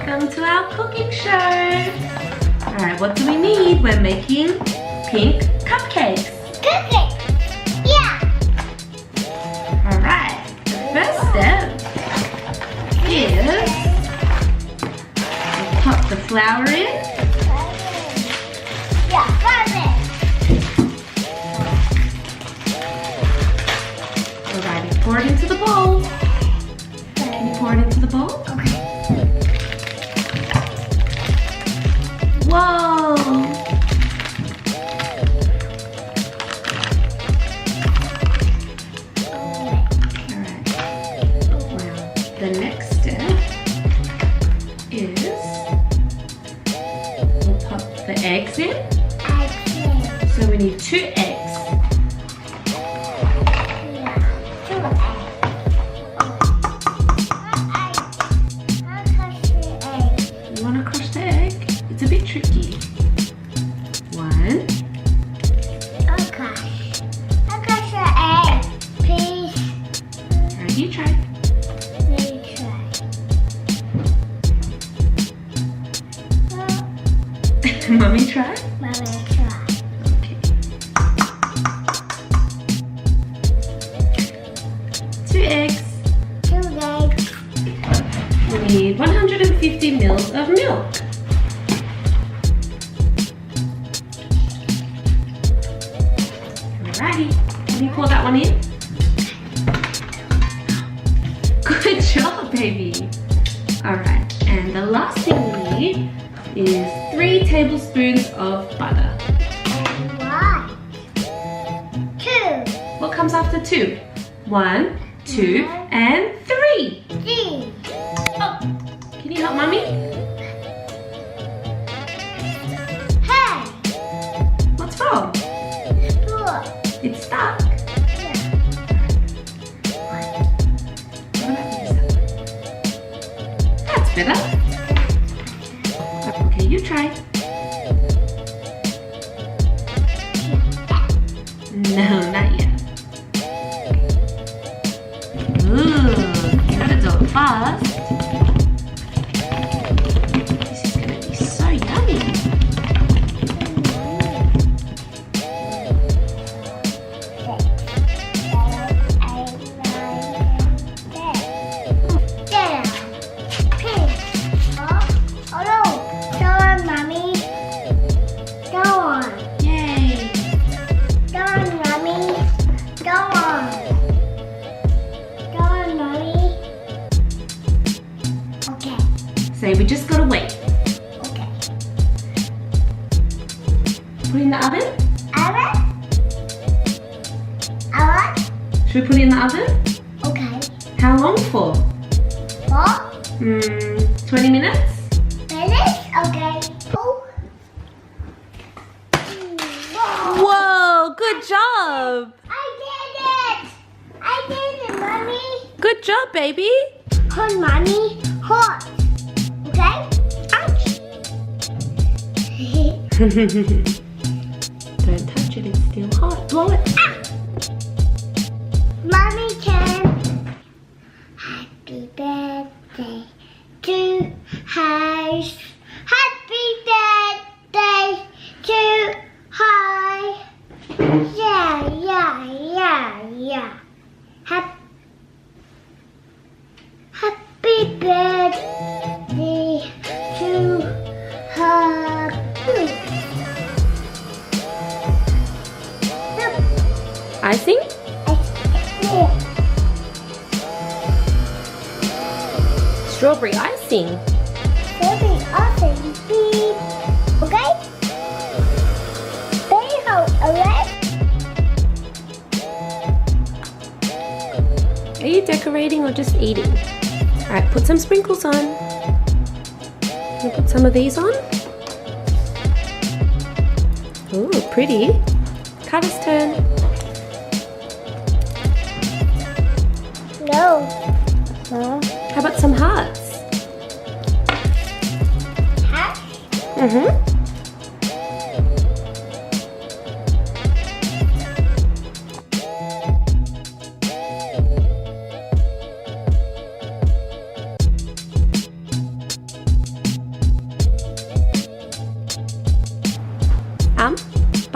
Welcome to our cooking show. Alright, what do we need when making pink cupcakes? Cupcakes! Yeah! Alright, the first step is we'll pop the flour in. Yeah, got it! Alrighty, pour it into the bowl. Can you pour it into the bowl? Okay. Whoa! Alright. Wow. The next step is we'll pop the eggs in. So we need 2 eggs. You want to crush the egg? It's a bit tricky. 1. I'll crush the egg, please. Alright, you try. Let me try. Mommy try? Mommy, try. Okay. 2 eggs. 2 eggs. We need 150 ml of milk. Alrighty, can you pour that one in? Good job, baby. Alright, and the last thing we need is 3 tablespoons of butter. 1, 2, What comes after 2? 1, 2, and 3. 3. Oh, can you help Mommy? Hey, What's wrong? 4. It's stuck. Yeah. What about this side? That's better. Okay, you try. No, not yet. Ooh, you gotta do it fast. This is gonna be so yummy. Yay! So we just gotta wait. Put it in the oven? Should we put it in the oven? How long for? 20 minutes? Whoa, good job! I did it, Mommy. Good job, baby! Hot, Mommy. Hot. Okay? Ouch. Don't touch it, it's still hot. Blow it. Ah. Mommy can. Happy birthday to her. Happy birthday to her. Yeah. Happy birthday to her. Icing? Strawberry icing. Very awesome. Beep. Okay? Very hot, alright? Are you decorating or just eating? Alright, put some sprinkles on. Can you put some of these on? Ooh, pretty. Carter's turn. No. How about some hearts? Hat?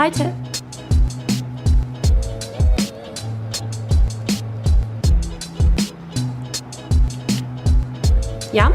Weiter. Ja?